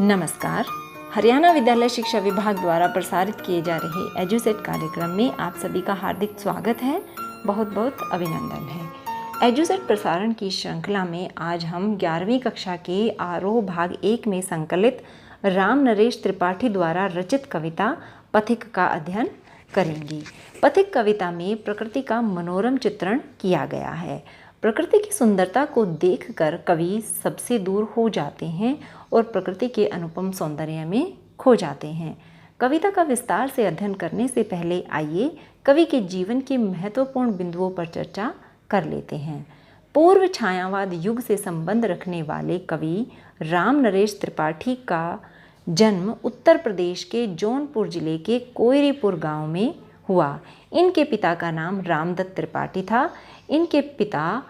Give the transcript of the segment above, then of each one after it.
नमस्कार। हरियाणा विद्यालय शिक्षा विभाग द्वारा प्रसारित किए जा रहे एजुसेट कार्यक्रम में आप सभी का हार्दिक स्वागत है। बहुत बहुत अभिनंदन है। एजुसेट प्रसारण की श्रृंखला में आज हम 11वीं कक्षा के आरोह भाग 1 में संकलित राम नरेश त्रिपाठी द्वारा रचित कविता पथिक का अध्ययन करेंगे। पथिक कविता में प्रकृति का मनोरम चित्रण किया गया है। प्रकृति की सुंदरता को देखकर कवि सबसे दूर हो जाते हैं और प्रकृति के अनुपम सौंदर्य में खो जाते हैं। कविता का विस्तार से अध्ययन करने से पहले आइए कवि के जीवन के महत्वपूर्ण बिंदुओं पर चर्चा कर लेते हैं। पूर्व छायावाद युग से संबंध रखने वाले कवि राम नरेश त्रिपाठी का जन्म उत्तर प्रदेश के जौनपुर जिले के कोयरीपुर गांव में हुआ। इनके पिता का नाम रामदत्त त्रिपाठी था। इनके पिता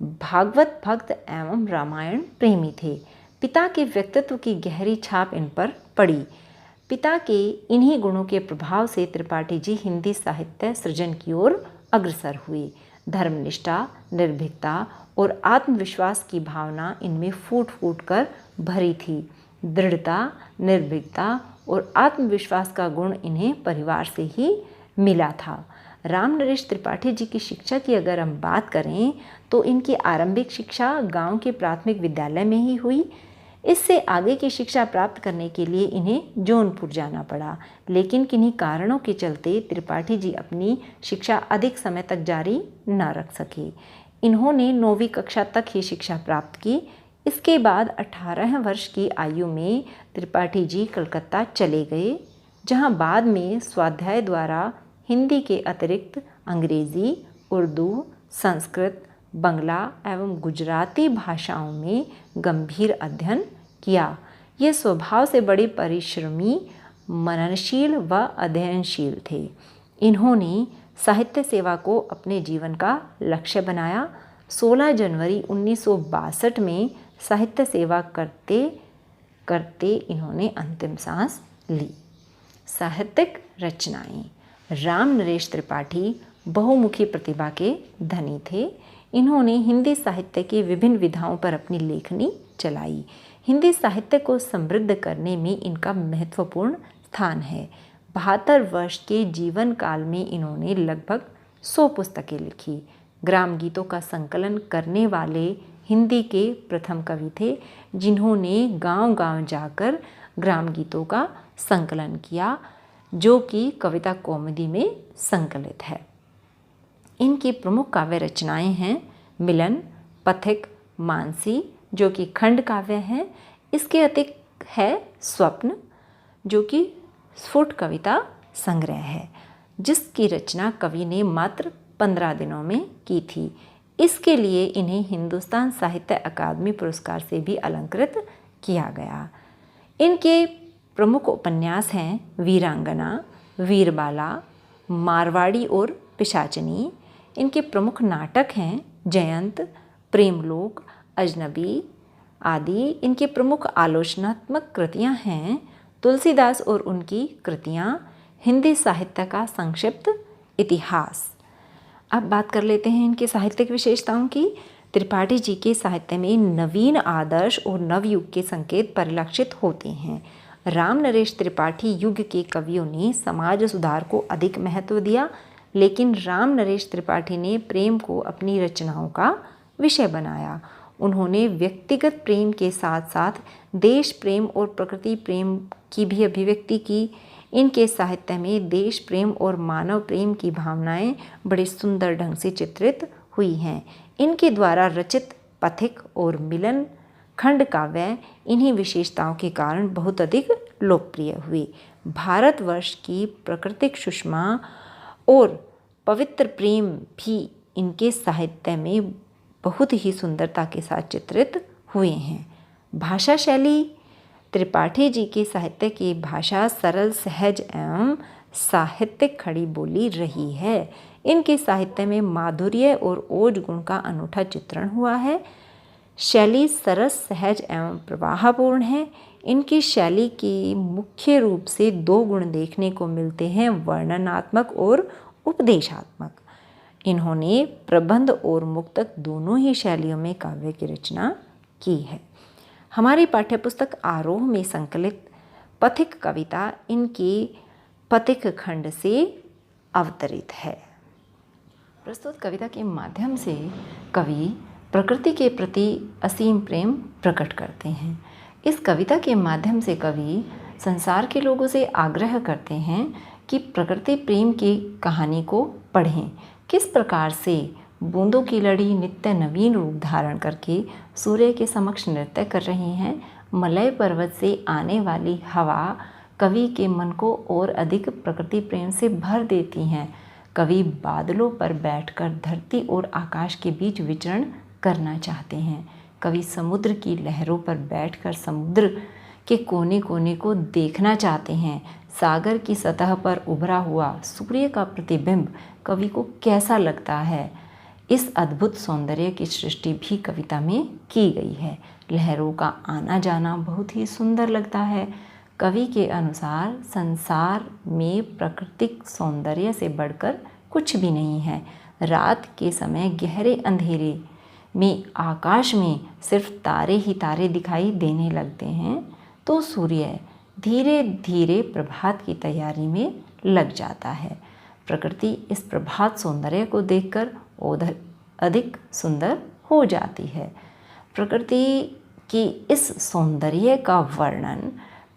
भागवत भक्त एवं रामायण प्रेमी थे। पिता के व्यक्तित्व की गहरी छाप इन पर पड़ी। पिता के इन्हीं गुणों के प्रभाव से त्रिपाठी जी हिंदी साहित्य सृजन की ओर अग्रसर हुए। धर्मनिष्ठा, निर्भीकता और आत्मविश्वास की भावना इनमें फूट फूट कर भरी थी। दृढ़ता, निर्भीकता और आत्मविश्वास का गुण इन्हें परिवार से ही मिला था। राम नरेश त्रिपाठी जी की शिक्षा की अगर हम बात करें तो इनकी आरंभिक शिक्षा गांव के प्राथमिक विद्यालय में ही हुई। इससे आगे की शिक्षा प्राप्त करने के लिए इन्हें जौनपुर जाना पड़ा, लेकिन किन्हीं कारणों के चलते त्रिपाठी जी अपनी शिक्षा अधिक समय तक जारी न रख सके। इन्होंने 9वीं कक्षा तक ही शिक्षा प्राप्त की। इसके बाद 18 वर्ष की आयु में त्रिपाठी जी कलकत्ता चले गए, जहां बाद में स्वाध्याय द्वारा हिंदी के अतिरिक्त अंग्रेज़ी, उर्दू, संस्कृत, बंगला एवं गुजराती भाषाओं में गंभीर अध्ययन किया। ये स्वभाव से बड़े परिश्रमी, मननशील व अध्ययनशील थे। इन्होंने साहित्य सेवा को अपने जीवन का लक्ष्य बनाया। 16 जनवरी 1962 में साहित्य सेवा करते करते इन्होंने अंतिम सांस ली। साहित्यिक रचनाएं। राम नरेश त्रिपाठी बहुमुखी प्रतिभा के धनी थे। इन्होंने हिंदी साहित्य के विभिन्न विधाओं पर अपनी लेखनी चलाई। हिंदी साहित्य को समृद्ध करने में इनका महत्वपूर्ण स्थान है। 72 वर्ष के जीवन काल में इन्होंने लगभग 100 पुस्तकें लिखी। ग्राम गीतों का संकलन करने वाले हिंदी के प्रथम कवि थे, जिन्होंने गांव-गांव जाकर ग्राम गीतों का संकलन किया, जो कि कविता कौमुदी में संकलित है। इनकी प्रमुख काव्य रचनाएं हैं मिलन, पथिक, मानसी, जो कि खंड काव्य हैं। इसके अतिरिक्त है स्वप्न, जो कि स्फुट कविता संग्रह है, जिसकी रचना कवि ने मात्र 15 दिनों में की थी। इसके लिए इन्हें हिंदुस्तान साहित्य अकादमी पुरस्कार से भी अलंकृत किया गया। इनके प्रमुख उपन्यास हैं वीरांगना, वीरबाला, मारवाड़ी और पिशाचनी। इनके प्रमुख नाटक हैं जयंत, प्रेमलोक, अजनबी आदि। इनके प्रमुख आलोचनात्मक कृतियां हैं तुलसीदास और उनकी कृतियां, हिंदी साहित्य का संक्षिप्त इतिहास। अब बात कर लेते हैं इनके साहित्यिक विशेषताओं की। त्रिपाठी जी के साहित्य में नवीन आदर्श और नवयुग के संकेत परिलक्षित होते हैं। राम नरेश त्रिपाठी युग के कवियों ने समाज सुधार को अधिक महत्व दिया, लेकिन राम नरेश त्रिपाठी ने प्रेम को अपनी रचनाओं का विषय बनाया। उन्होंने व्यक्तिगत प्रेम के साथ साथ देश प्रेम और प्रकृति प्रेम की भी अभिव्यक्ति की। इनके साहित्य में देश प्रेम और मानव प्रेम की भावनाएं बड़े सुंदर ढंग से चित्रित हुई हैं। इनके द्वारा रचित पथिक और मिलन खंड काव्य इन्हीं विशेषताओं के कारण बहुत अधिक लोकप्रिय हुए। भारतवर्ष की प्राकृतिक सुषमा और पवित्र प्रेम भी इनके साहित्य में बहुत ही सुंदरता के साथ चित्रित हुए हैं। भाषा शैली। त्रिपाठी जी के साहित्य की भाषा सरल, सहज एवं साहित्यिक खड़ी बोली रही है। इनके साहित्य में माधुर्य और ओज गुण का अनूठा चित्रण हुआ है। शैली सरस, सहज एवं प्रवाहपूर्ण है। इनकी शैली की मुख्य रूप से 2 गुण देखने को मिलते हैं, वर्णनात्मक और उपदेशात्मक। इन्होंने प्रबंध और मुक्तक दोनों ही शैलियों में काव्य की रचना की है। हमारी पाठ्यपुस्तक आरोह में संकलित पथिक कविता इनके पथिक खंड से अवतरित है। प्रस्तुत कविता के माध्यम से कवि प्रकृति के प्रति असीम प्रेम प्रकट करते हैं। इस कविता के माध्यम से कवि संसार के लोगों से आग्रह करते हैं कि प्रकृति प्रेम की कहानी को पढ़ें। किस प्रकार से बूंदों की लड़ी नित्य नवीन रूप धारण करके सूर्य के समक्ष नृत्य कर रही हैं, मलय पर्वत से आने वाली हवा कवि के मन को और अधिक प्रकृति प्रेम से भर देती हैं। कवि बादलों पर बैठकर धरती और आकाश के बीच विचरण करना चाहते हैं। कवि समुद्र की लहरों पर बैठकर समुद्र के कोने कोने को देखना चाहते हैं। सागर की सतह पर उभरा हुआ सूर्य का प्रतिबिंब कवि को कैसा लगता है, इस अद्भुत सौंदर्य की सृष्टि भी कविता में की गई है। लहरों का आना जाना बहुत ही सुंदर लगता है। कवि के अनुसार संसार में प्राकृतिक सौंदर्य से बढ़कर कुछ भी नहीं है। रात के समय गहरे अंधेरे में आकाश में सिर्फ तारे ही तारे दिखाई देने लगते हैं तो सूर्य धीरे धीरे प्रभात की तैयारी में लग जाता है। प्रकृति इस प्रभात सौंदर्य को देखकर और अधिक सुंदर हो जाती है। प्रकृति की इस सौंदर्य का वर्णन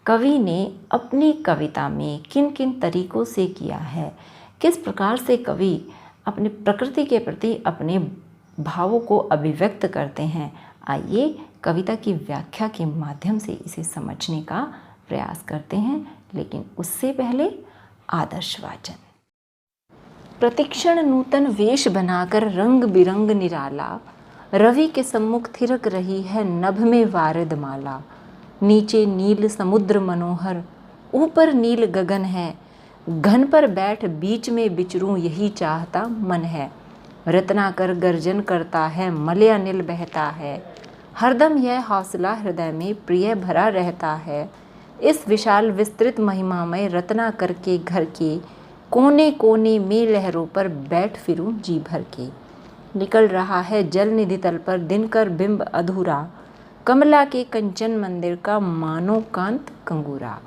कवि ने अपनी कविता में किन किन तरीकों से किया है, किस प्रकार से कवि अपनी प्रकृति के प्रति अपने भावों को अभिव्यक्त करते हैं। आइए कविता की व्याख्या के माध्यम से इसे समझने का प्रयास करते हैं, लेकिन उससे पहले आदर्श वाचन। प्रतिक्षण नूतन वेश बनाकर रंग बिरंग निराला, रवि के सम्मुख थिरक रही है नभ में वारिद माला। नीचे नील समुद्र मनोहर, ऊपर नील गगन है, घन पर बैठ बीच में विचरूं यही चाहता मन है। रत्नाकर गर्जन करता है, मलयानिल बहता है, हरदम यह हौसला हृदय में प्रिय भरा रहता है। इस विशाल विस्तृत महिमामय रत्नाकर के घर के कोने कोने में लहरों पर बैठ फिरूं जी भर के। निकल रहा है जल निधि तल पर दिनकर बिंब अधूरा, कमला के कंचन मंदिर का मानो कांत कंगूरा।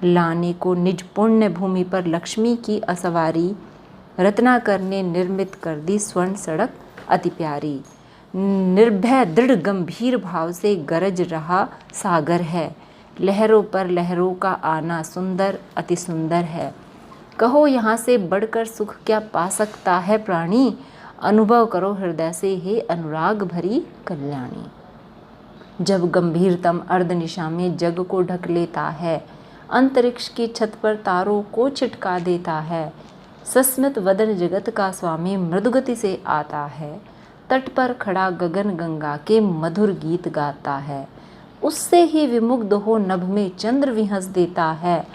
लाने को निज पुण्य भूमि पर लक्ष्मी की असवारी, रत्नाकर ने निर्मित कर दी स्वर्ण सड़क अति प्यारी। निर्भय दृढ़ गंभीर भाव से गरज रहा सागर है, लहरों पर लहरों का आना सुंदर अति सुंदर है। कहो यहाँ से बढ़कर सुख क्या पा सकता है प्राणी, अनुभव करो हृदय से हे अनुराग भरी कल्याणी। जब गंभीरतम अर्धनिशा में जग को ढक लेता है, अंतरिक्ष की छत पर तारों को छिटका देता है। सस्मित वदन जगत का स्वामी मृदुगति से आता है, तट पर खड़ा गगन गंगा के मधुर गीत गाता है। उससे ही विमुग्ध हो नभ में चंद्र विहंस देता है,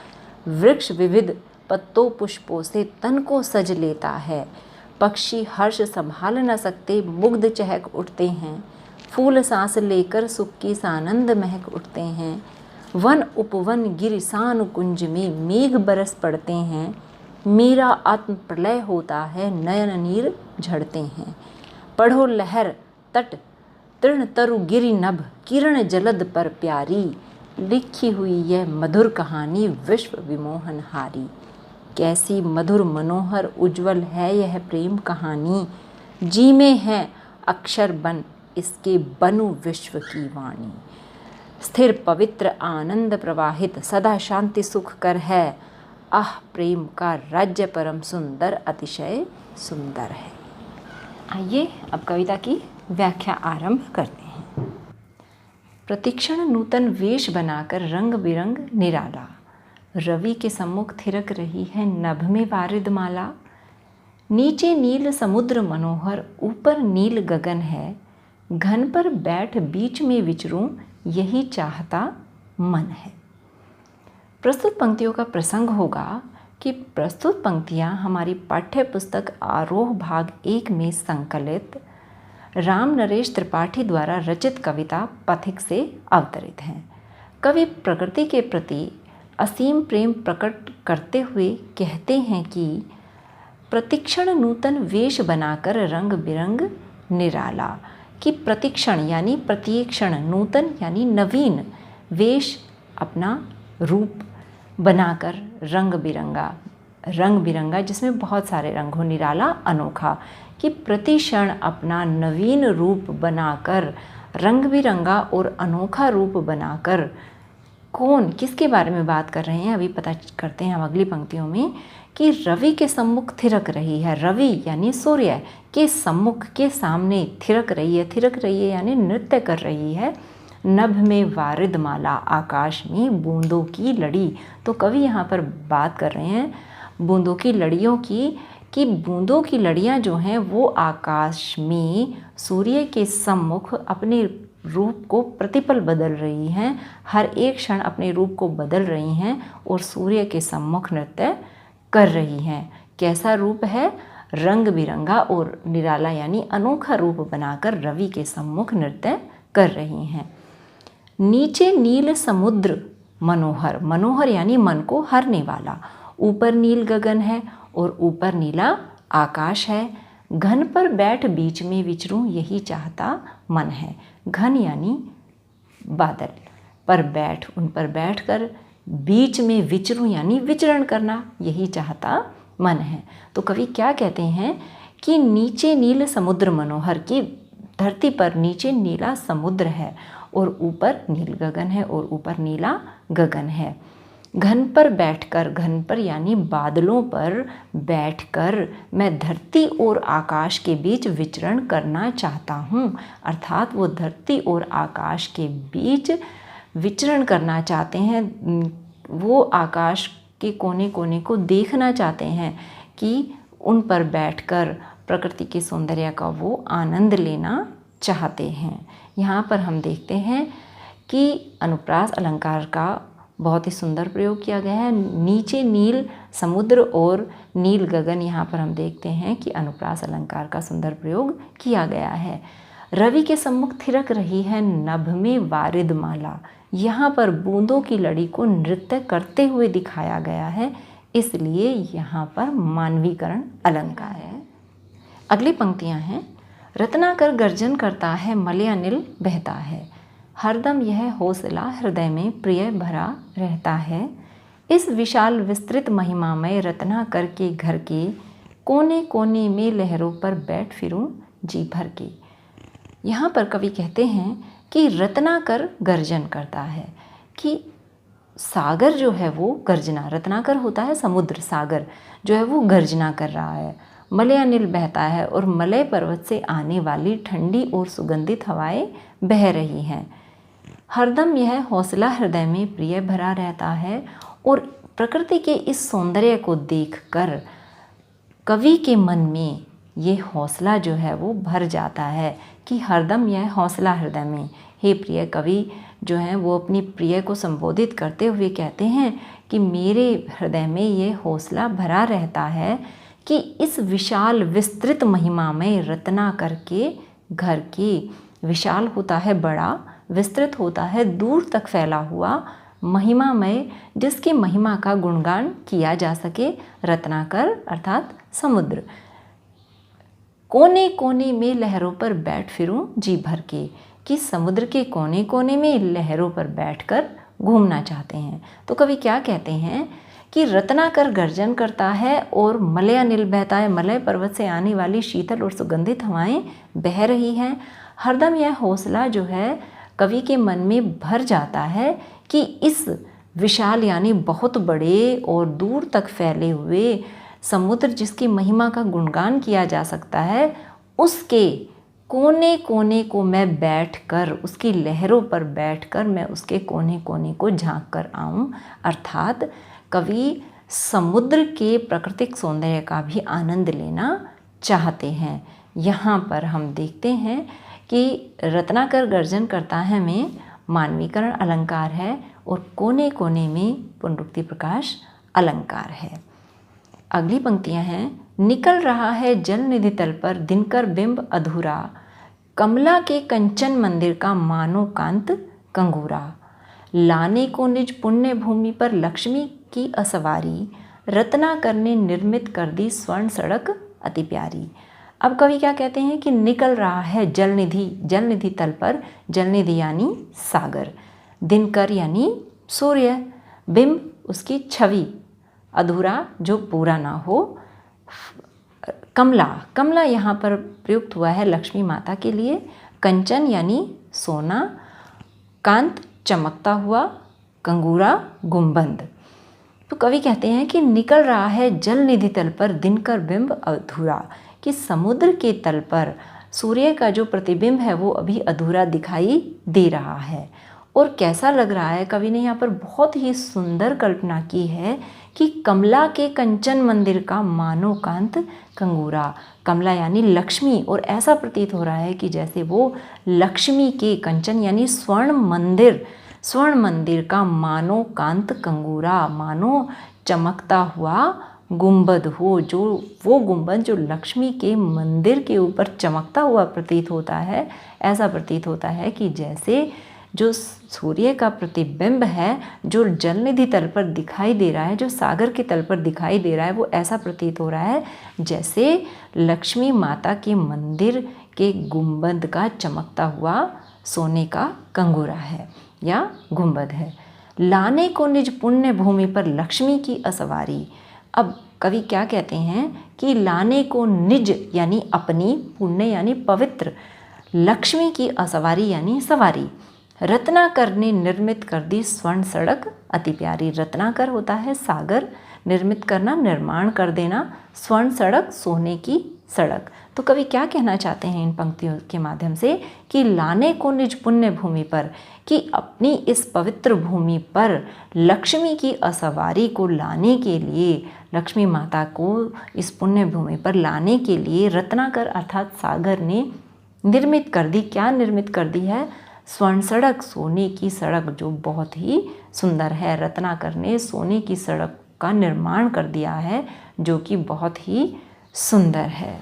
वृक्ष विविध पत्तों पुष्पों से तन को सज लेता है। पक्षी हर्ष संभाल न सकते मुग्ध चहक उठते हैं, फूल सांस लेकर सुख की सानंद महक उठते हैं। वन उपवन गिरिसान कुंज में मेघ बरस पड़ते हैं, मेरा आत्म प्रलय होता है नयन नीर झड़ते हैं। पढ़ो लहर तट तृण तरु गिरि नभ, किरण जलद पर प्यारी, लिखी हुई यह मधुर कहानी विश्व विमोहनहारी। कैसी मधुर मनोहर उज्जवल है यह प्रेम कहानी, जी में है अक्षर बन इसके बनु विश्व की वाणी। स्थिर पवित्र आनंद प्रवाहित सदा शांति सुख कर है, आह प्रेम का राज्य परम सुंदर अतिशय सुंदर है। आइए अब कविता की व्याख्या आरंभ करते हैं। प्रतिक्षण नूतन वेश बनाकर रंग बिरंग निराला, रवि के सम्मुख थिरक रही है नभ में वारिद माला। नीचे नील समुद्र मनोहर, ऊपर नील गगन है, घन पर बैठ बीच में विचरूं यही चाहता मन है। प्रस्तुत पंक्तियों का प्रसंग होगा कि प्रस्तुत पंक्तियां हमारी पाठ्य पुस्तक आरोह भाग 1 में संकलित राम नरेश त्रिपाठी द्वारा रचित कविता पथिक से अवतरित हैं। कवि प्रकृति के प्रति असीम प्रेम प्रकट करते हुए कहते हैं कि प्रतिक्षण नूतन वेश बनाकर रंग बिरंग निराला, कि प्रतिक्षण यानी प्रत्येक क्षण, नूतन यानी नवीन वेश अपना रूप बनाकर, रंग बिरंगा जिसमें बहुत सारे रंग हो, निराला अनोखा, कि प्रति क्षण अपना नवीन रूप बनाकर, रंग बिरंगा और अनोखा रूप बनाकर, कौन किसके बारे में बात कर रहे हैं अभी पता करते हैं हम अगली पंक्तियों में, कि रवि के सम्मुख थिरक रही है। रवि यानी सूर्य के सम्मुख, के सामने थिरक रही है यानी नृत्य कर रही है। नभ में वारिद माला, आकाश में बूंदों की लड़ी। तो कवि यहाँ पर बात कर रहे हैं बूंदों की लड़ियों की, कि बूंदों की लड़ियाँ जो हैं वो आकाश में सूर्य के सम्मुख अपने रूप को प्रतिपल बदल रही हैं, हर एक क्षण अपने रूप को बदल रही हैं और सूर्य के सम्मुख नृत्य कर रही हैं। कैसा रूप है? रंग बिरंगा और निराला यानी अनोखा रूप बनाकर रवि के सम्मुख नृत्य कर रही हैं। नीचे नील समुद्र मनोहर, मनोहर यानी मन को हरने वाला। ऊपर नील गगन है और ऊपर नीला आकाश है। घन पर बैठ बीच में विचरूं, यही चाहता मन है। घन यानी बादल पर बैठ, उन पर बैठकर बीच में विचरूं यानी विचरण करना, यही चाहता मन है। तो कवि क्या कहते हैं कि नीचे नील समुद्र मनोहर, की धरती पर नीचे नीला समुद्र है और ऊपर नील गगन है और ऊपर नीला गगन है। घन पर बैठकर, घन पर यानी बादलों पर बैठकर मैं धरती और आकाश के बीच विचरण करना चाहता हूँ। अर्थात वो धरती और आकाश के बीच विचरण करना चाहते हैं, वो आकाश के कोने कोने को देखना चाहते हैं कि उन पर बैठकर प्रकृति के सौंदर्य का वो आनंद लेना चाहते हैं। यहाँ पर हम देखते हैं कि अनुप्रास अलंकार का बहुत ही सुंदर प्रयोग किया गया है। नीचे नील समुद्र और नील गगन, यहाँ पर हम देखते हैं कि अनुप्रास अलंकार का सुंदर प्रयोग किया गया है। रवि के सम्मुख थिरक रही है नभ में वारिद माला, यहाँ पर बूंदों की लड़ी को नृत्य करते हुए दिखाया गया है, इसलिए यहाँ पर मानवीकरण अलंकार है। अगली पंक्तियाँ हैं, रत्नाकर गर्जन करता है मलयानिल बहता है, हरदम यह हौसला हृदय में प्रिय भरा रहता है। इस विशाल विस्तृत महिमामय रत्नाकर के घर के कोने कोने में लहरों पर बैठ फिरूं जी भर के। यहाँ पर कवि कहते हैं कि रत्नाकर गर्जन करता है, कि सागर जो है वो गर्जना, रत्नाकर होता है समुद्र, सागर जो है वो गर्जना कर रहा है। मलयानिल बहता है और मलय पर्वत से आने वाली ठंडी और सुगंधित हवाएं बह रही हैं। हरदम यह हौसला हृदय में प्रिय भरा रहता है। और प्रकृति के इस सौंदर्य को देखकर कवि के मन में ये हौसला जो है वो भर जाता है कि हरदम यह हौसला हृदय में। हे प्रिय, कवि जो हैं वो अपनी प्रिय को संबोधित करते हुए कहते हैं कि मेरे हृदय में ये हौसला भरा रहता है कि इस विशाल विस्तृत महिमामय रत्नाकर के घर के, विशाल होता है बड़ा, विस्तृत होता है दूर तक फैला हुआ, महिमामय जिसकी महिमा का गुणगान किया जा सके, रत्नाकर अर्थात समुद्र। कोने कोने में लहरों पर बैठ फिरूं जी भर के, कि समुद्र के कोने कोने में लहरों पर बैठकर घूमना चाहते हैं। तो कवि क्या कहते हैं कि रत्नाकर गर्जन करता है और मलयानिल बहता है, मलय पर्वत से आने वाली शीतल और सुगंधित हवाएं बह रही हैं। हरदम यह हौसला जो है कवि के मन में भर जाता है कि इस विशाल यानी बहुत बड़े और दूर तक फैले हुए समुद्र जिसकी महिमा का गुणगान किया जा सकता है, उसके कोने कोने को मैं बैठकर, उसकी लहरों पर बैठकर मैं उसके कोने कोने को झांक कर आऊं। अर्थात कवि समुद्र के प्राकृतिक सौंदर्य का भी आनंद लेना चाहते हैं। यहाँ पर हम देखते हैं कि रत्नाकर गर्जन करता है में मानवीकरण अलंकार है और कोने कोने में पुनरुक्ति प्रकाश अलंकार है। अगली पंक्तियाँ हैं, निकल रहा है जल निधि तल पर दिनकर बिंब अधूरा, कमला के कंचन मंदिर का मानो कांत कंगूरा, लाने को निज पुण्य भूमि पर लक्ष्मी की असवारी, रत्नाकर ने निर्मित कर दी स्वर्ण सड़क अति प्यारी। अब कवि क्या कहते हैं कि निकल रहा है जलनिधि, जलनिधि तल पर, जलनिधि यानी सागर, दिनकर यानी सूर्य, बिंब उसकी छवि, अधूरा जो पूरा ना हो, कमला, कमला यहाँ पर प्रयुक्त हुआ है लक्ष्मी माता के लिए, कंचन यानी सोना, कांत चमकता हुआ, कंगूरा गुंबद। तो कवि कहते हैं कि निकल रहा है जल निधि तल पर दिनकर बिंब अधूरा, कि समुद्र के तल पर सूर्य का जो प्रतिबिंब है वो अभी अधूरा दिखाई दे रहा है। और कैसा लग रहा है, कवि ने यहाँ पर बहुत ही सुंदर कल्पना की है कि कमला के कंचन मंदिर का मानो कांत कंगूरा, कमला यानी लक्ष्मी, और ऐसा प्रतीत हो रहा है कि जैसे वो लक्ष्मी के कंचन यानी स्वर्ण मंदिर का मानो कांत कंगूरा, मानो चमकता हुआ गुंबद हो, जो वो गुंबद जो लक्ष्मी के मंदिर के ऊपर चमकता हुआ प्रतीत होता है। ऐसा प्रतीत होता है कि जैसे जो सूर्य का प्रतिबिंब है जो जलनिधि तल पर दिखाई दे रहा है, जो सागर के तल पर दिखाई दे रहा है, वो ऐसा प्रतीत हो रहा है जैसे लक्ष्मी माता के मंदिर के गुंबद का चमकता हुआ सोने का कंगूरा है या गुंबद है। लाने को निज पुण्य भूमि पर लक्ष्मी की असवारी। अब कवि क्या कहते हैं कि लाने को निज यानी अपनी, पुण्य यानी पवित्र, लक्ष्मी की असवारी यानी सवारी, रत्नाकर ने निर्मित कर दी स्वर्ण सड़क अति प्यारी। रत्नाकर होता है सागर, निर्मित करना, निर्माण कर देना, स्वर्ण सड़क सोने की सड़क। तो कवि क्या कहना चाहते हैं इन पंक्तियों के माध्यम से कि लाने को निज पुण्य भूमि पर, कि अपनी इस पवित्र भूमि पर लक्ष्मी की असवारी को लाने के लिए, लक्ष्मी माता को इस पुण्य भूमि पर लाने के लिए रत्नाकर अर्थात सागर ने निर्मित कर दी। क्या निर्मित कर दी है? स्वर्ण सड़क, सोने की सड़क, जो बहुत ही सुंदर है। रत्नाकर ने सोने की सड़क का निर्माण कर दिया है जो कि बहुत ही सुंदर है।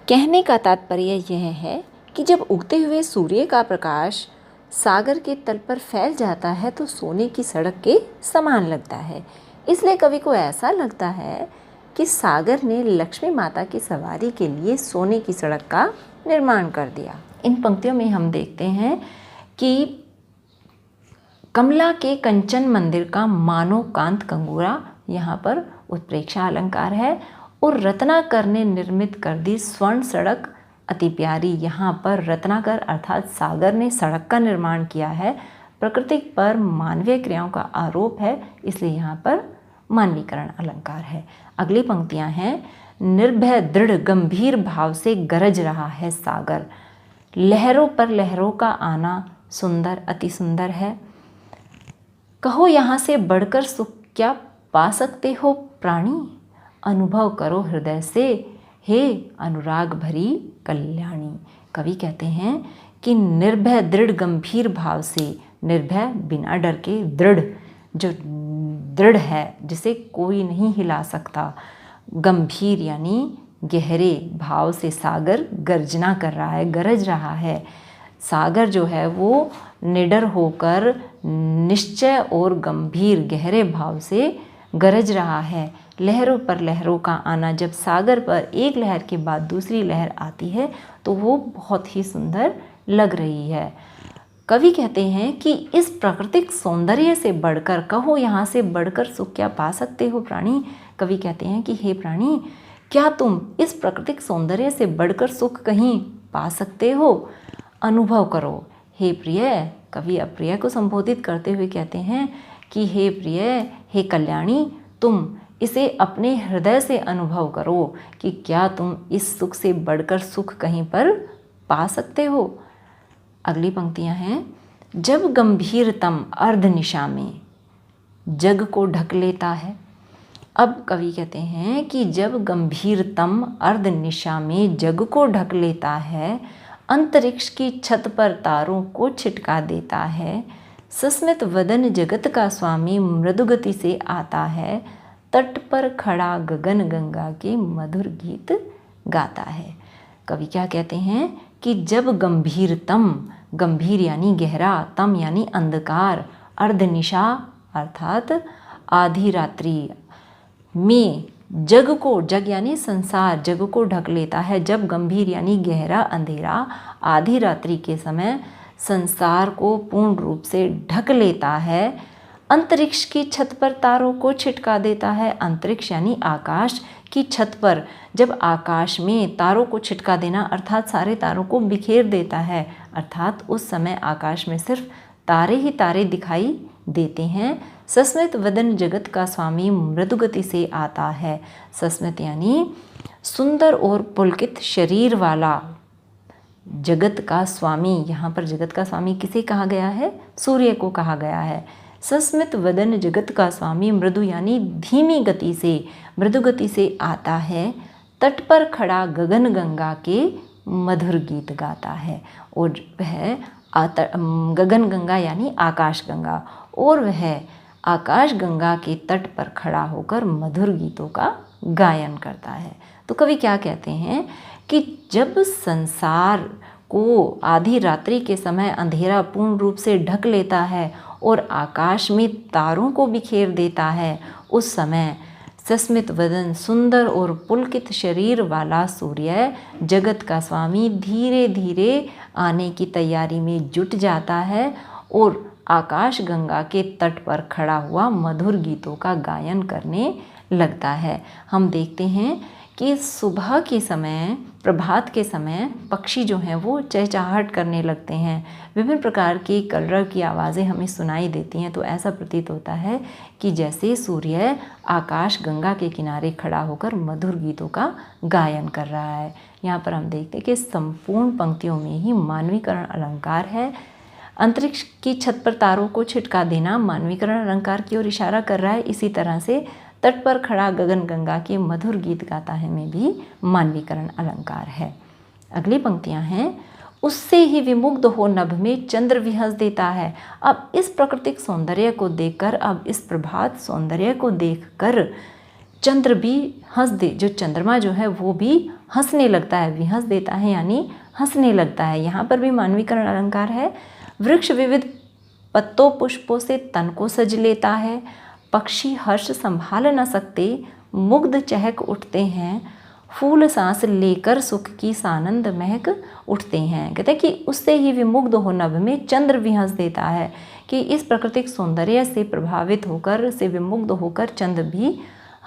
कहने का तात्पर्य यह है कि जब उगते हुए सूर्य का प्रकाश सागर के तल पर फैल जाता है तो सोने की सड़क के समान लगता है। इसलिए कवि को ऐसा लगता है कि सागर ने लक्ष्मी माता की सवारी के लिए सोने की सड़क का निर्माण कर दिया। इन पंक्तियों में हम देखते हैं कि कमला के कंचन मंदिर का मानो कांत कंगूरा, यहाँ पर उत्प्रेक्षा अलंकार है, और रत्नाकर ने निर्मित कर दी स्वर्ण सड़क अति प्यारी। यहाँ पर रत्नाकर अर्थात सागर ने सड़क का निर्माण किया है। प्रकृति पर मानवीय क्रियाओं का आरोप है, इसलिए यहाँ पर मानवीकरण अलंकार है। अगली पंक्तियाँ हैं, निर्भय दृढ़ गंभीर भाव से गरज रहा है सागर, लहरों पर लहरों का आना सुंदर अति सुंदर है, कहो यहाँ से बढ़कर सुख क्या पा सकते हो प्राणी, अनुभव करो हृदय से हे अनुराग भरी कल्याणी। कवि कहते हैं कि निर्भय दृढ़ गंभीर भाव से, निर्भय बिना डर के, दृढ़ जो दृढ़ है जिसे कोई नहीं हिला सकता, गंभीर यानी गहरे भाव से सागर गर्जना कर रहा है, गरज रहा है। सागर जो है वो निडर होकर निश्चय और गंभीर गहरे भाव से गरज रहा है। लहरों पर लहरों का आना, जब सागर पर एक लहर के बाद दूसरी लहर आती है तो वो बहुत ही सुंदर लग रही है। कवि कहते हैं कि इस प्राकृतिक सौंदर्य से बढ़कर, कहो यहाँ से बढ़कर सुख क्या पा सकते हो प्राणी। कवि कहते हैं कि हे प्राणी, क्या तुम इस प्राकृतिक सौंदर्य से बढ़कर सुख कहीं पा सकते हो, अनुभव करो हे प्रिय। कवि अप्रिय को संबोधित करते हुए कहते हैं कि हे प्रिय, हे कल्याणी, तुम इसे अपने हृदय से अनुभव करो कि क्या तुम इस सुख से बढ़कर सुख कहीं पर पा सकते हो। अगली पंक्तियां हैं, जब गंभीरतम अर्ध निशा में जग को ढक लेता है। अब कवि कहते हैं कि जब गंभीरतम अर्ध निशा में जग को ढक लेता है, अंतरिक्ष की छत पर तारों को छिटका देता है, सस्मित वदन जगत का स्वामी मृदुगति से आता है, तट पर खड़ा गगन गंगा के मधुर गीत गाता है। कवि क्या कहते हैं कि जब गंभीरतम, गंभीर यानी गहरा, तम यानी अंधकार, अर्धनिशा अर्थात आधी रात्रि में जग को, जग यानी संसार, जग को ढक लेता है। जब गंभीर यानी गहरा अंधेरा आधी रात्रि के समय संसार को पूर्ण रूप से ढक लेता है। अंतरिक्ष की छत पर तारों को छिटका देता है। अंतरिक्ष यानी आकाश की छत पर जब आकाश में तारों को छिटका देना अर्थात सारे तारों को बिखेर देता है, अर्थात उस समय आकाश में सिर्फ तारे ही तारे दिखाई देते हैं। सस्मित वदन जगत का स्वामी मृदुगति से आता है। सस्मित यानी सुंदर और पुलकित शरीर वाला जगत का स्वामी। यहाँ पर जगत का स्वामी किसे कहा गया है? सूर्य को कहा गया है। सस्मित वदन जगत का स्वामी मृदु यानी धीमी गति से, मृदु गति से आता है। तट पर खड़ा गगन गंगा के मधुर गीत गाता है। और वह गगन गंगा यानी आकाश गंगा, और वह आकाश गंगा के तट पर खड़ा होकर मधुर गीतों का गायन करता है। तो कवि क्या कहते हैं कि जब संसार को आधी रात्रि के समय अंधेरा पूर्ण रूप से ढक लेता है और आकाश में तारों को बिखेर देता है, उस समय सस्मित वदन सुंदर और पुलकित शरीर वाला सूर्य जगत का स्वामी धीरे धीरे आने की तैयारी में जुट जाता है और आकाश गंगा के तट पर खड़ा हुआ मधुर गीतों का गायन करने लगता है। हम देखते हैं कि सुबह के समय, प्रभात के समय पक्षी जो हैं वो चहचहाहट करने लगते हैं। विभिन्न प्रकार की कलरव की आवाज़ें हमें सुनाई देती हैं। तो ऐसा प्रतीत होता है कि जैसे सूर्य आकाश गंगा के किनारे खड़ा होकर मधुर गीतों का गायन कर रहा है। यहाँ पर हम देखते हैं कि संपूर्ण पंक्तियों में ही मानवीकरण अलंकार है। अंतरिक्ष की छत पर तारों को छिटका देना मानवीकरण अलंकार की ओर इशारा कर रहा है। इसी तरह से तट पर खड़ा गगन गंगा के मधुर गीत गाता है में भी मानवीकरण अलंकार है। अगली पंक्तियां हैं, उससे ही विमुग्ध हो नभ में चंद्र भी हंस देता है। अब इस प्राकृतिक सौंदर्य को देखकर, अब इस प्रभात सौंदर्य को देखकर चंद्र भी हंस दे, जो चंद्रमा जो है वो भी हंसने लगता है, भी हंस देता है यानी हंसने लगता है। यहाँ पर भी मानवीकरण अलंकार है। वृक्ष विविध पत्तों पुष्पों से तन को सज लेता है। पक्षी हर्ष संभाल न सकते, मुग्ध चहक उठते हैं। फूल सांस लेकर सुख की सानंद महक उठते हैं। कहते हैं कि उससे ही विमुग्ध हो नभ में चंद्र भी हंस देता है, कि इस प्राकृतिक सौंदर्य से प्रभावित होकर, से विमुग्ध होकर चंद्र भी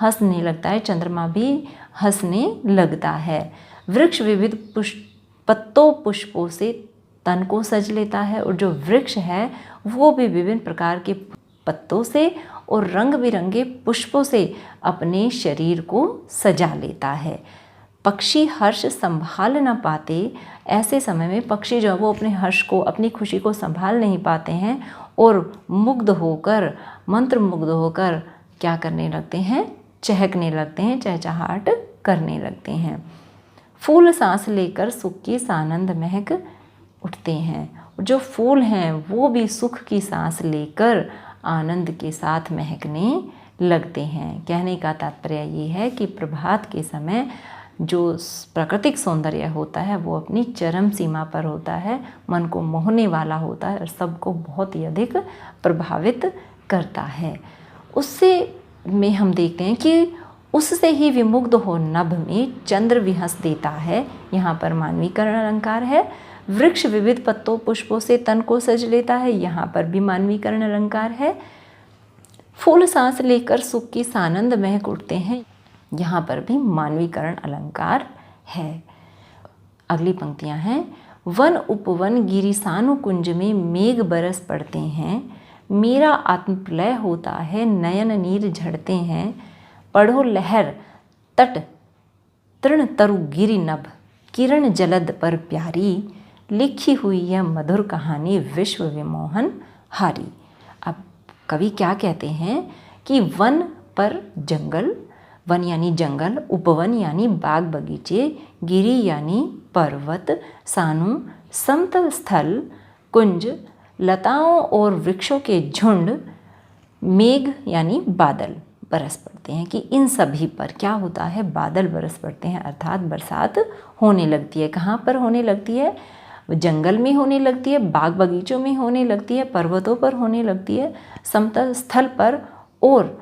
हंसने लगता है, चंद्रमा भी हंसने लगता है। वृक्ष विविध पत्तों पुष्पों से तन को सज लेता है, और जो वृक्ष है वो भी विभिन्न प्रकार के पत्तों से और रंग बिरंगे पुष्पों से अपने शरीर को सजा लेता है। पक्षी हर्ष संभाल न पाते, ऐसे समय में पक्षी जो वो अपने हर्ष को, अपनी खुशी को संभाल नहीं पाते हैं और मुग्ध होकर, मंत्र मुग्ध होकर क्या करने लगते हैं? चहकने लगते हैं, चहचहाट करने लगते हैं। फूल सांस लेकर सुख की सानंद महक उठते हैं। जो फूल हैं वो भी सुख की सांस लेकर आनंद के साथ महकने लगते हैं। कहने का तात्पर्य ये है कि प्रभात के समय जो प्राकृतिक सौंदर्य होता है वो अपनी चरम सीमा पर होता है, मन को मोहने वाला होता है और सबको बहुत ही अधिक प्रभावित करता है। उससे में हम देखते हैं कि उससे ही विमुग्ध हो नभ में चंद्र भी हंस देता है। यहाँ पर मानवीकरण अलंकार है। वृक्ष विविध पत्तों पुष्पों से तन को सज लेता है, यहाँ पर भी मानवीकरण अलंकार है। फूल सांस लेकर सुख की सानंद महक उठते हैं, यहाँ पर भी मानवीकरण अलंकार है। अगली पंक्तियाँ हैं, वन उपवन गिरिसानु कुंज में मेघ बरस पड़ते हैं। मेरा आत्मप्रलय होता है, नयन नीर झड़ते हैं। पढ़ो लहर तट तृण तरु गिरि नभ, किरण जलद पर प्यारी। लिखी हुई यह मधुर कहानी विश्व विमोहन हारी। अब कवि क्या कहते हैं कि वन पर जंगल, वन यानी जंगल, उपवन यानी बाग बगीचे, गिरी यानी पर्वत, सानु समतल स्थल, कुंज लताओं और वृक्षों के झुंड, मेघ यानी बादल बरस पड़ते हैं, कि इन सभी पर क्या होता है? बादल बरस पड़ते हैं, अर्थात बरसात होने लगती है। कहाँ पर होने लगती है? जंगल में होने लगती है, बाग बगीचों में होने लगती है, पर्वतों पर होने लगती है, समतल स्थल पर और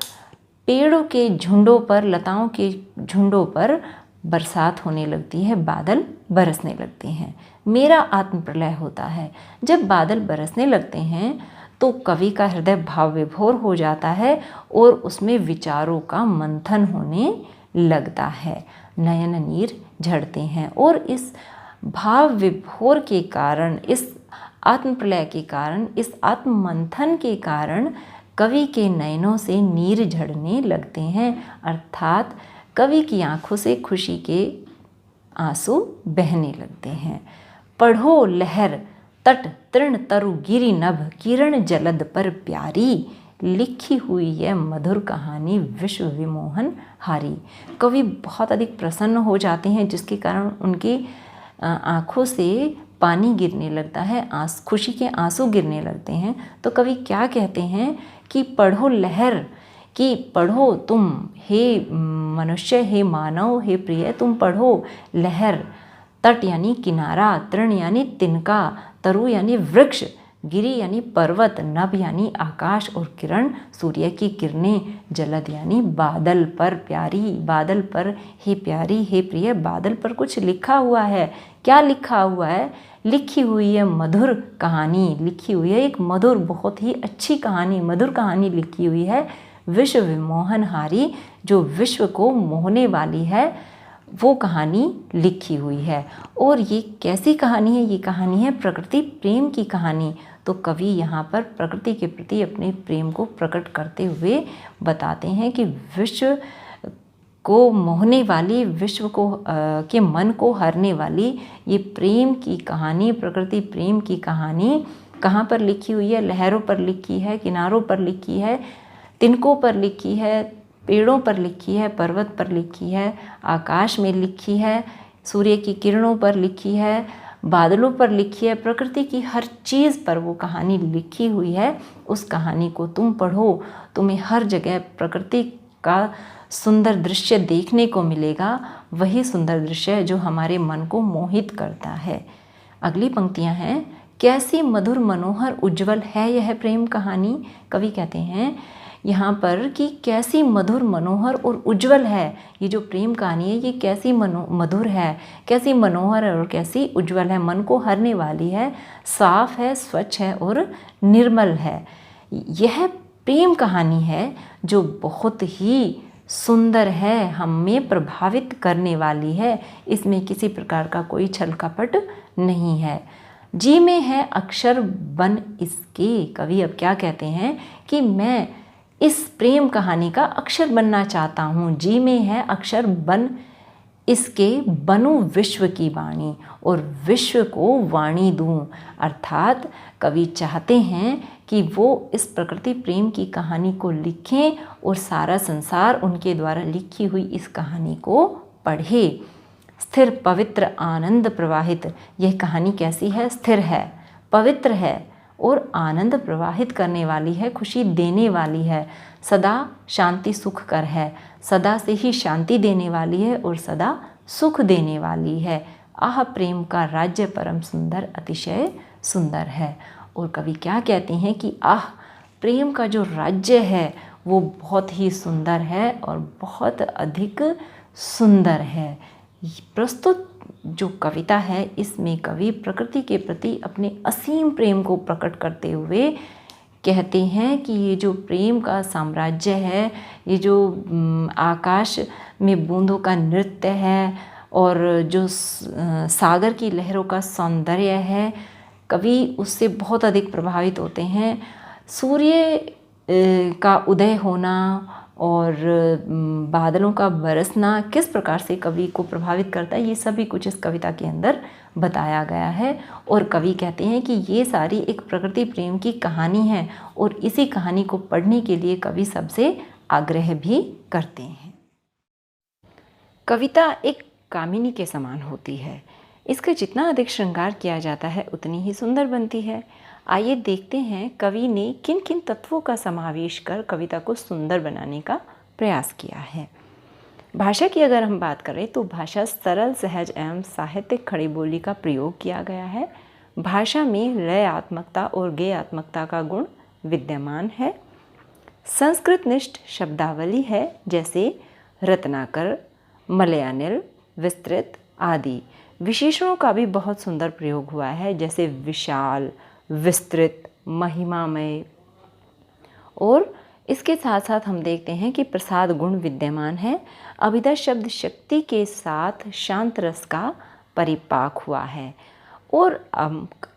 पेड़ों के झुंडों पर, लताओं के झुंडों पर बरसात होने लगती है, बादल बरसने लगते हैं। मेरा आत्म प्रलय होता है। जब बादल बरसने लगते हैं तो कवि का हृदय भाव विभोर हो जाता है और उसमें विचारों का मंथन होने लगता है। नयन नीर झड़ते हैं और इस भाव विभोर के कारण, इस आत्म प्रलय के कारण, इस आत्म मंथन के कारण कवि के नयनों से नीर झड़ने लगते हैं, अर्थात कवि की आंखों से खुशी के आंसू बहने लगते हैं। पढ़ो लहर तट तृण तरु गिरि नभ, किरण जलद पर प्यारी, लिखी हुई है मधुर कहानी विश्व विमोहन हारी। कवि बहुत अधिक प्रसन्न हो जाते हैं, जिसके कारण उनकी आँखों से पानी गिरने लगता है, खुशी के आंसू गिरने लगते हैं। तो कवि क्या कहते हैं कि पढ़ो लहर, कि पढ़ो तुम हे मनुष्य, हे मानव, हे प्रिय, तुम पढ़ो लहर। तट यानी किनारा, तृण यानी तिनका, तरु यानी वृक्ष, गिरि यानी पर्वत, नभ यानी आकाश और किरण सूर्य की किरणें, जलद यानी बादल पर प्यारी, बादल पर हे प्यारी, हे प्रिय, बादल पर कुछ लिखा हुआ है। क्या लिखा हुआ है? लिखी हुई है मधुर कहानी, लिखी हुई है एक मधुर, बहुत ही अच्छी कहानी, मधुर कहानी लिखी हुई है विश्व विमोहन हारी, जो विश्व को मोहने वाली है, वो कहानी लिखी हुई है। और ये कैसी कहानी है? ये कहानी है प्रकृति प्रेम की कहानी। तो कवि यहाँ पर प्रकृति के प्रति अपने प्रेम को प्रकट करते हुए बताते हैं कि विश्व को मोहने वाली, विश्व को के मन को हरने वाली ये प्रेम की कहानी, प्रकृति प्रेम की कहानी कहाँ पर लिखी हुई है? लहरों पर लिखी है, किनारों पर लिखी है, तिनकों पर लिखी है, पेड़ों पर लिखी है, पर्वत पर लिखी है, आकाश में लिखी है, सूर्य की किरणों पर लिखी है, बादलों पर लिखी है, प्रकृति की हर चीज़ पर वो कहानी लिखी हुई है। उस कहानी को तुम पढ़ो, तुम्हें हर जगह प्रकृति का सुंदर दृश्य देखने को मिलेगा, वही सुंदर दृश्य है जो हमारे मन को मोहित करता है। अगली पंक्तियाँ हैं, कैसी मधुर मनोहर उज्ज्वल है यह प्रेम कहानी। कवि कहते हैं यहाँ पर कि कैसी मधुर मनोहर और उज्ज्वल है ये जो प्रेम कहानी है, ये कैसी मधुर है, कैसी मनोहर है और कैसी उज्ज्वल है, मन को हरने वाली है, साफ है, स्वच्छ है और निर्मल है। यह प्रेम कहानी है जो बहुत ही सुंदर है, हमें प्रभावित करने वाली है, इसमें किसी प्रकार का कोई छल कपट नहीं है। जी में है अक्षर बन इसके। कवि अब क्या कहते हैं कि मैं इस प्रेम कहानी का अक्षर बनना चाहता हूँ। जी में है अक्षर बन इसके, बनूं विश्व की वाणी और विश्व को वाणी दूं। अर्थात कवि चाहते हैं कि वो इस प्रकृति प्रेम की कहानी को लिखें और सारा संसार उनके द्वारा लिखी हुई इस कहानी को पढ़े। स्थिर पवित्र आनंद प्रवाहित, यह कहानी कैसी है? स्थिर है, पवित्र है और आनंद प्रवाहित करने वाली है, खुशी देने वाली है, सदा शांति सुख कर है, सदा से ही शांति देने वाली है और सदा सुख देने वाली है। आह प्रेम का राज्य परम सुंदर, अतिशय सुंदर है। और कवि क्या कहते हैं कि आह प्रेम का जो राज्य है वो बहुत ही सुंदर है और बहुत अधिक सुंदर है। प्रस्तुत जो कविता है इसमें कवि प्रकृति के प्रति अपने असीम प्रेम को प्रकट करते हुए कहते हैं कि ये जो प्रेम का साम्राज्य है, ये जो आकाश में बूंदों का नृत्य है और जो सागर की लहरों का सौंदर्य है, कवि उससे बहुत अधिक प्रभावित होते हैं। सूर्य का उदय होना और बादलों का बरसना किस प्रकार से कवि को प्रभावित करता है, ये सभी कुछ इस कविता के अंदर बताया गया है। और कवि कहते हैं कि ये सारी एक प्रकृति प्रेम की कहानी है और इसी कहानी को पढ़ने के लिए कवि सबसे आग्रह भी करते हैं। कविता एक कामिनी के समान होती है, इसका जितना अधिक श्रृंगार किया जाता है उतनी ही सुंदर बनती है। आइए देखते हैं कवि ने किन किन तत्वों का समावेश कर कविता को सुंदर बनाने का प्रयास किया है। भाषा की अगर हम बात करें तो भाषा सरल, सहज एवं साहित्यिक खड़ी बोली का प्रयोग किया गया है। भाषा में लयात्मकता और गेयात्मकता का गुण विद्यमान है। संस्कृतनिष्ठ शब्दावली है, जैसे रत्नाकर, मलयानिल, विस्तृत आदि। विशेषणों का भी बहुत सुंदर प्रयोग हुआ है, जैसे विशाल, विस्तृत, महिमामय। और इसके साथ साथ हम देखते हैं कि प्रसाद गुण विद्यमान है। अभिधा शब्द शक्ति के साथ शांत रस का परिपाक हुआ है। और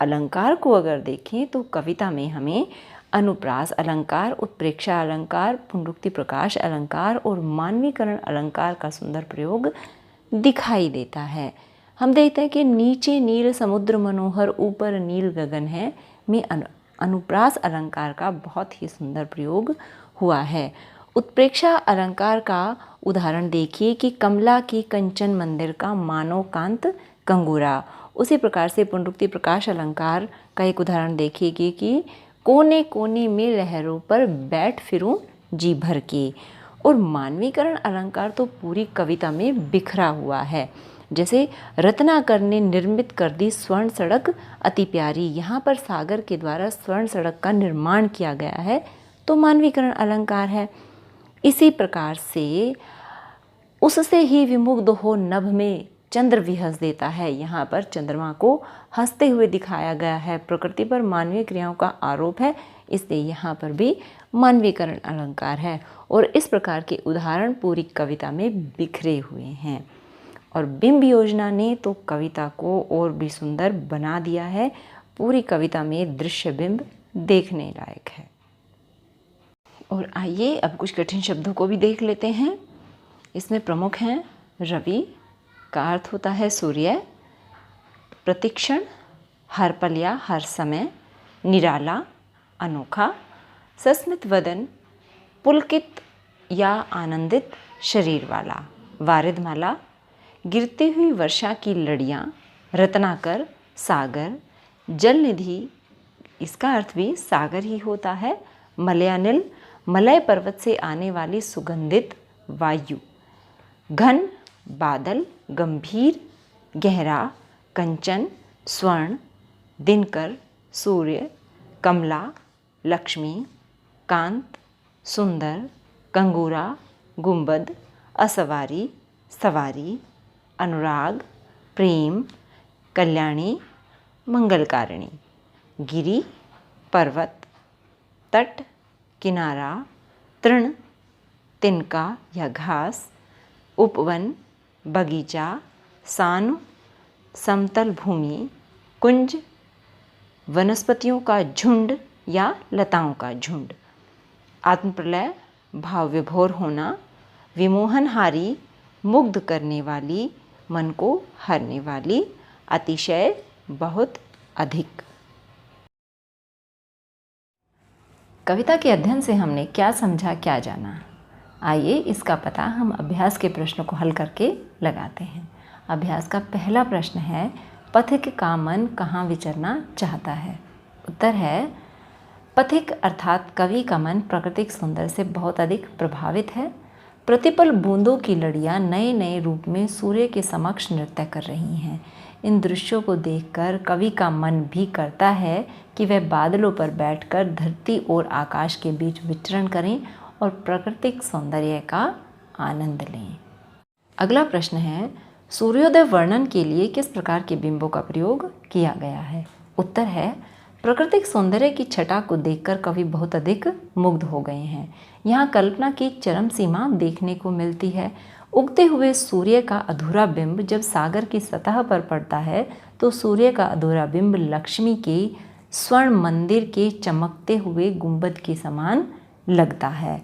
अलंकार को अगर देखें तो कविता में हमें अनुप्रास अलंकार, उत्प्रेक्षा अलंकार, पुनरुक्ति प्रकाश अलंकार और मानवीकरण अलंकार का सुंदर प्रयोग दिखाई देता है। हम देखते हैं कि नीचे नील समुद्र मनोहर, ऊपर नील गगन है में अनुप्रास अलंकार का बहुत ही सुंदर प्रयोग हुआ है। उत्प्रेक्षा अलंकार का उदाहरण देखिए कि कमला की कंचन मंदिर का मानो कांत कंगूरा। उसी प्रकार से पुनरुक्ति प्रकाश अलंकार का एक उदाहरण देखिए कि कोने कोने में लहरों पर बैठ फिरूं जी भर के। और मानवीकरण अलंकार तो पूरी कविता में बिखरा हुआ है, जैसे रत्नाकर ने निर्मित कर दी स्वर्ण सड़क अति प्यारी। यहाँ पर सागर के द्वारा स्वर्ण सड़क का निर्माण किया गया है, तो मानवीकरण अलंकार है। इसी प्रकार से उससे ही विमुग्ध हो नभ में चंद्र भी हंस देता है। यहाँ पर चंद्रमा को हंसते हुए दिखाया गया है। प्रकृति पर मानवीय क्रियाओं का आरोप है, इसलिए यहाँ पर भी मानवीकरण अलंकार है। और इस प्रकार के उदाहरण पूरी कविता में बिखरे हुए हैं। और बिंब योजना ने तो कविता को और भी सुंदर बना दिया है। पूरी कविता में दृश्य बिंब देखने लायक है। और आइए अब कुछ कठिन शब्दों को भी देख लेते हैं। इसमें प्रमुख हैं रवि का अर्थ होता है सूर्य, प्रतिक्षण हर पल या हर समय, निराला अनोखा, सस्मित वदन पुलकित या आनंदित शरीर वाला, वारिधमाला गिरती हुई वर्षा की लड़ियाँ, रत्नाकर सागर, जलनिधि इसका अर्थ भी सागर ही होता है, मलयानिल मलय पर्वत से आने वाली सुगंधित वायु, घन बादल, गंभीर गहरा, कंचन स्वर्ण, दिनकर सूर्य, कमला लक्ष्मी, कांत सुंदर, कंगूरा गुंबद, असवारी सवारी, अनुराग प्रेम, कल्याणी मंगलकारिणी, गिरी पर्वत, तट किनारा, तृण तिनका या घास, उपवन बगीचा, सानु समतल भूमि, कुंज वनस्पतियों का झुंड या लताओं का झुंड, आत्मप्रलय भाव विभोर होना, विमोहनहारी मुग्ध करने वाली, मन को हरने वाली, अतिशय बहुत अधिक। कविता के अध्ययन से हमने क्या समझा, क्या जाना? आइए इसका पता हम अभ्यास के प्रश्नों को हल करके लगाते हैं। अभ्यास का पहला प्रश्न है, पथिक का मन कहाँ विचरना चाहता है? उत्तर है, पथिक अर्थात कवि का मन प्राकृतिक सौंदर्य से बहुत अधिक प्रभावित है। प्रतिपल बूंदों की लड़ियाँ नए नए रूप में सूर्य के समक्ष नृत्य कर रही हैं। इन दृश्यों को देखकर कवि का मन भी करता है कि वह बादलों पर बैठकर धरती और आकाश के बीच विचरण करें और प्राकृतिक सौंदर्य का आनंद लें। अगला प्रश्न है, सूर्योदय वर्णन के लिए किस प्रकार के बिंबों का प्रयोग किया गया है? उत्तर है, प्राकृतिक सौंदर्य की छटा को देखकर कवि बहुत अधिक मुग्ध हो गए हैं। यहाँ कल्पना की चरम सीमा देखने को मिलती है। उगते हुए सूर्य का अधूरा बिंब जब सागर की सतह पर पड़ता है तो सूर्य का अधूरा बिंब लक्ष्मी के स्वर्ण मंदिर के चमकते हुए गुंबद के समान लगता है।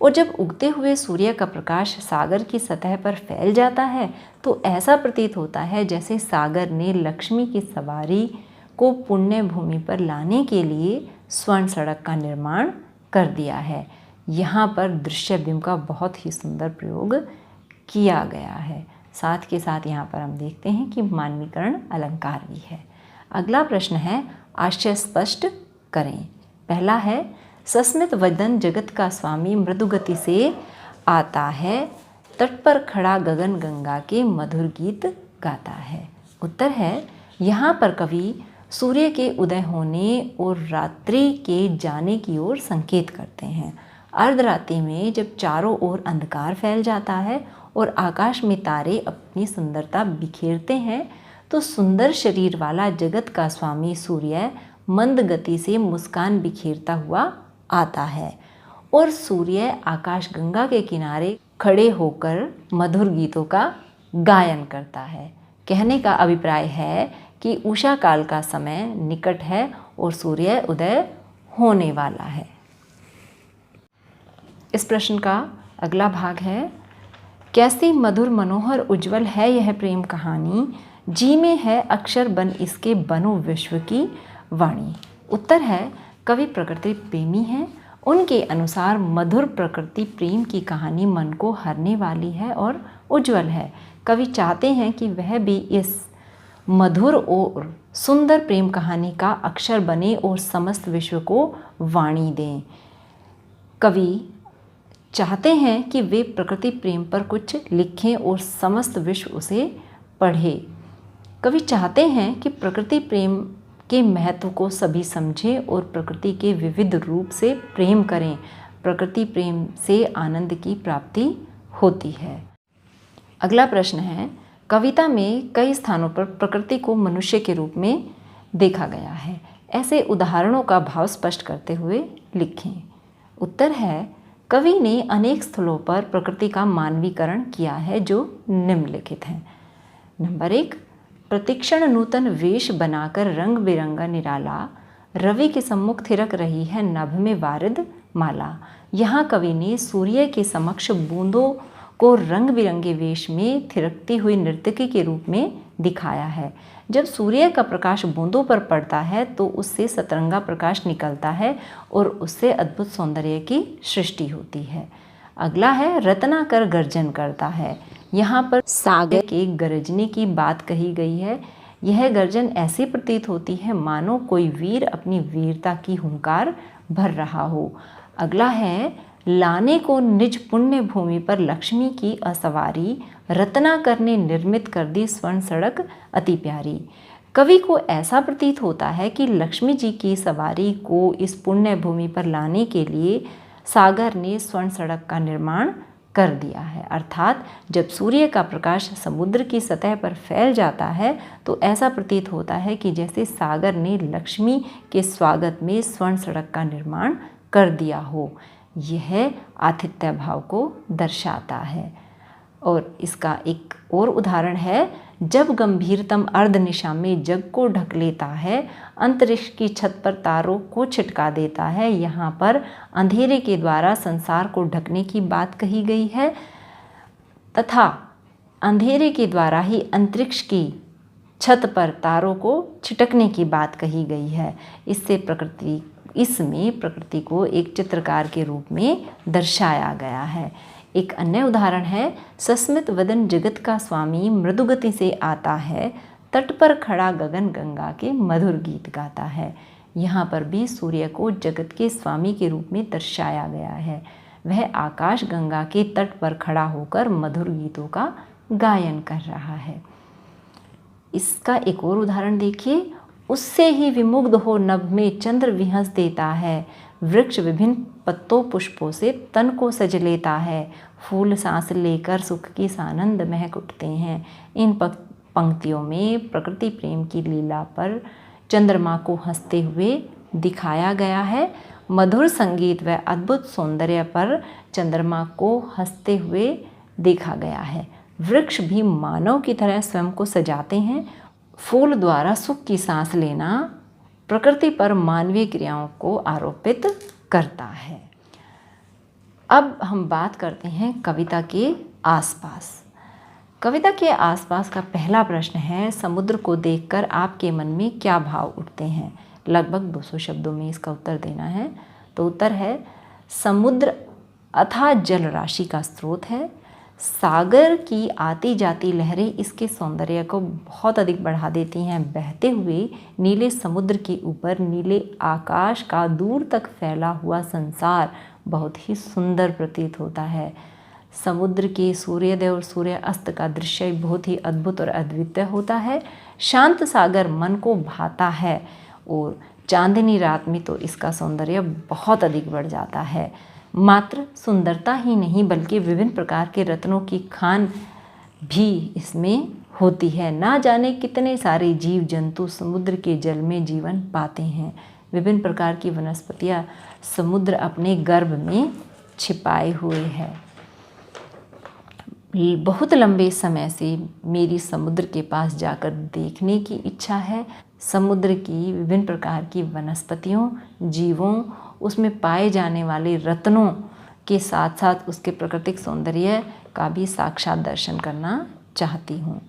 और जब उगते हुए सूर्य का प्रकाश सागर की सतह पर फैल जाता है तो ऐसा प्रतीत होता है जैसे सागर ने लक्ष्मी की सवारी को पुण्य भूमि पर लाने के लिए स्वर्ण सड़क का निर्माण कर दिया है। यहाँ पर दृश्य बिंब का बहुत ही सुंदर प्रयोग किया गया है। साथ के साथ यहाँ पर हम देखते हैं कि मानवीकरण अलंकार भी है। अगला प्रश्न है, आशय स्पष्ट करें। पहला है, सस्मित वदन जगत का स्वामी मृदु गति से आता है, तट पर खड़ा गगन गंगा के मधुर गीत गाता है। उत्तर है, यहाँ पर कवि सूर्य के उदय होने और रात्रि के जाने की ओर संकेत करते हैं। अर्धरात्रि में जब चारों ओर अंधकार फैल जाता है और आकाश में तारे अपनी सुंदरता बिखेरते हैं, तो सुंदर शरीर वाला जगत का स्वामी सूर्य मंद गति से मुस्कान बिखेरता हुआ आता है और सूर्य आकाशगंगा के किनारे खड़े होकर मधुर गीतों का गायन करता है। कहने का अभिप्राय है कि उषा काल का समय निकट है और सूर्य उदय होने वाला है। इस प्रश्न का अगला भाग है, कैसी मधुर मनोहर उज्जवल है यह प्रेम कहानी, जी में है अक्षर बन इसके बनो विश्व की वाणी। उत्तर है, कवि प्रकृति प्रेमी हैं। उनके अनुसार मधुर प्रकृति प्रेम की कहानी मन को हरने वाली है और उज्जवल है। कवि चाहते हैं कि वह भी इस मधुर और सुंदर प्रेम कहानी का अक्षर बने और समस्त विश्व को वाणी दें। कवि चाहते हैं कि वे प्रकृति प्रेम पर कुछ लिखें और समस्त विश्व उसे पढ़े। कवि चाहते हैं कि प्रकृति प्रेम के महत्व को सभी समझें और प्रकृति के विविध रूप से प्रेम करें। प्रकृति प्रेम से आनंद की प्राप्ति होती है। अगला प्रश्न है, कविता में कई स्थानों पर प्रकृति को मनुष्य के रूप में देखा गया है, ऐसे उदाहरणों का भाव स्पष्ट करते हुए लिखें। उत्तर है, कवि ने अनेक स्थलों पर प्रकृति का मानवीकरण किया है जो निम्नलिखित हैं। नंबर 1, प्रतिक्षण नूतन वेश बनाकर रंग बिरंगा निराला, रवि के सम्मुख थिरक रही है नभ में वारिद माला। यहाँ कवि ने सूर्य के समक्ष बूंदों को रंग बिरंगे वेश में थिरकती हुई नर्तकी के रूप में दिखाया है। जब सूर्य का प्रकाश बूंदों पर पड़ता है तो उससे सतरंगा प्रकाश निकलता है और उससे अद्भुत सौंदर्य की सृष्टि होती है। अगला है, रत्नाकर गर्जन करता है। यहाँ पर सागर के गरजने की बात कही गई है। यह गर्जन ऐसी प्रतीत होती है मानो कोई वीर अपनी वीरता की हुंकार भर रहा हो। अगला है, लाने को निज पुण्य भूमि पर लक्ष्मी की असवारी, रत्नाकर ने निर्मित कर दी स्वर्ण सड़क अति प्यारी। कवि को ऐसा प्रतीत होता है कि लक्ष्मी जी की सवारी को इस पुण्य भूमि पर लाने के लिए सागर ने स्वर्ण सड़क का निर्माण कर दिया है। अर्थात जब सूर्य का प्रकाश समुद्र की सतह पर फैल जाता है तो ऐसा प्रतीत होता है कि जैसे सागर ने लक्ष्मी के स्वागत में स्वर्ण सड़क का निर्माण कर दिया हो। यह आतिथ्य भाव को दर्शाता है। और इसका एक और उदाहरण है, जब गंभीरतम अर्ध निशा में जग को ढक लेता है, अंतरिक्ष की छत पर तारों को छिटका देता है। यहाँ पर अंधेरे के द्वारा संसार को ढकने की बात कही गई है तथा अंधेरे के द्वारा ही अंतरिक्ष की छत पर तारों को छिटकने की बात कही गई है। इसमें प्रकृति को एक चित्रकार के रूप में दर्शाया गया है। एक अन्य उदाहरण है, सस्मित वदन जगत का स्वामी मृदुगति से आता है, तट पर खड़ा गगन गंगा के मधुर गीत गाता है। यहाँ पर भी सूर्य को जगत के स्वामी के रूप में दर्शाया गया है। वह आकाश गंगा के तट पर खड़ा होकर मधुर गीतों का गायन कर रहा है। इसका एक और उदाहरण देखिए, उससे ही विमुग्ध हो नभ में चंद्र विहंस देता है, वृक्ष विभिन्न पत्तों पुष्पों से तन को सज लेता है, फूल सांस लेकर सुख की सानंद महक उठते हैं। इन पंक्तियों में प्रकृति प्रेम की लीला पर चंद्रमा को हंसते हुए दिखाया गया है। मधुर संगीत व अद्भुत सौंदर्य पर चंद्रमा को हंसते हुए देखा गया है। वृक्ष भी मानव की तरह स्वयं को सजाते हैं। फूल द्वारा सुख की सांस लेना प्रकृति पर मानवीय क्रियाओं को आरोपित करता है। अब हम बात करते हैं कविता के आसपास। कविता के आसपास का पहला प्रश्न है, समुद्र को देखकर आपके मन में क्या भाव उठते हैं? लगभग 200 शब्दों में इसका उत्तर देना है। तो उत्तर है, समुद्र अथाह जल राशि का स्रोत है। सागर की आती जाती लहरें इसके सौंदर्य को बहुत अधिक बढ़ा देती हैं। बहते हुए नीले समुद्र के ऊपर नीले आकाश का दूर तक फैला हुआ संसार बहुत ही सुंदर प्रतीत होता है। समुद्र के सूर्योदय और सूर्यास्त का दृश्य बहुत ही अद्भुत और अद्वितीय होता है। शांत सागर मन को भाता है और चांदनी रात में तो इसका सौंदर्य बहुत अधिक बढ़ जाता है। मात्र सुंदरता ही नहीं बल्कि विभिन्न प्रकार के रत्नों की खान भी इसमें होती है। ना जाने कितने सारे जीव जंतु समुद्र के जल में जीवन पाते हैं। विभिन्न प्रकार की वनस्पतियाँ समुद्र अपने गर्भ में छिपाए हुए है। बहुत लंबे समय से मेरी समुद्र के पास जाकर देखने की इच्छा है। समुद्र की विभिन्न प्रकार की वनस्पतियों, जीवों, उसमें पाए जाने वाले रत्नों के साथ साथ उसके प्राकृतिक सौंदर्य का भी साक्षात दर्शन करना चाहती हूँ।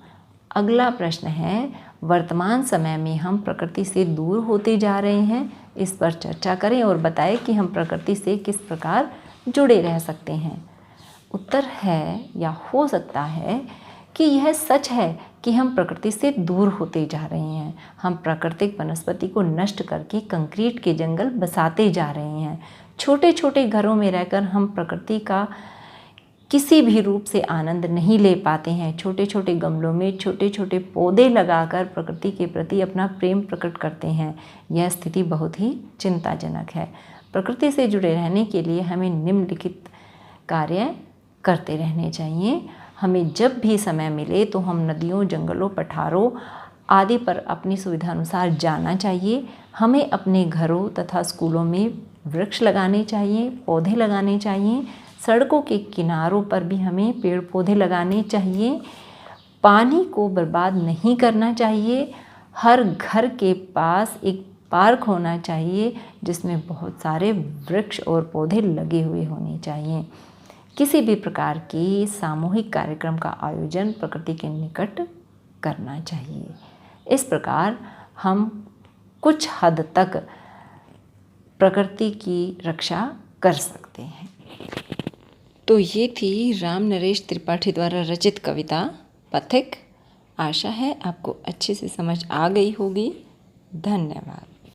अगला प्रश्न है, वर्तमान समय में हम प्रकृति से दूर होते जा रहे हैं, इस पर चर्चा करें और बताएं कि हम प्रकृति से किस प्रकार जुड़े रह सकते हैं। उत्तर है या हो सकता है कि यह सच है कि हम प्रकृति से दूर होते जा रहे हैं। हम प्राकृतिक वनस्पति को नष्ट करके कंक्रीट के जंगल बसाते जा रहे हैं। छोटे छोटे घरों में रहकर हम प्रकृति का किसी भी रूप से आनंद नहीं ले पाते हैं। छोटे छोटे गमलों में छोटे छोटे पौधे लगाकर प्रकृति के प्रति अपना प्रेम प्रकट करते हैं। यह स्थिति बहुत ही चिंताजनक है। प्रकृति से जुड़े रहने के लिए हमें निम्नलिखित कार्य करते रहने चाहिए। हमें जब भी समय मिले तो हम नदियों, जंगलों, पठारों आदि पर अपनी सुविधा अनुसार जाना चाहिए। हमें अपने घरों तथा स्कूलों में वृक्ष लगाने चाहिए, पौधे लगाने चाहिए। सड़कों के किनारों पर भी हमें पेड़ पौधे लगाने चाहिए। पानी को बर्बाद नहीं करना चाहिए। हर घर के पास एक पार्क होना चाहिए जिसमें बहुत सारे वृक्ष और पौधे लगे हुए होने चाहिए। किसी भी प्रकार की सामूहिक कार्यक्रम का आयोजन प्रकृति के निकट करना चाहिए। इस प्रकार हम कुछ हद तक प्रकृति की रक्षा कर सकते हैं। तो ये थी राम नरेश त्रिपाठी द्वारा रचित कविता पथिक। आशा है आपको अच्छे से समझ आ गई होगी। धन्यवाद।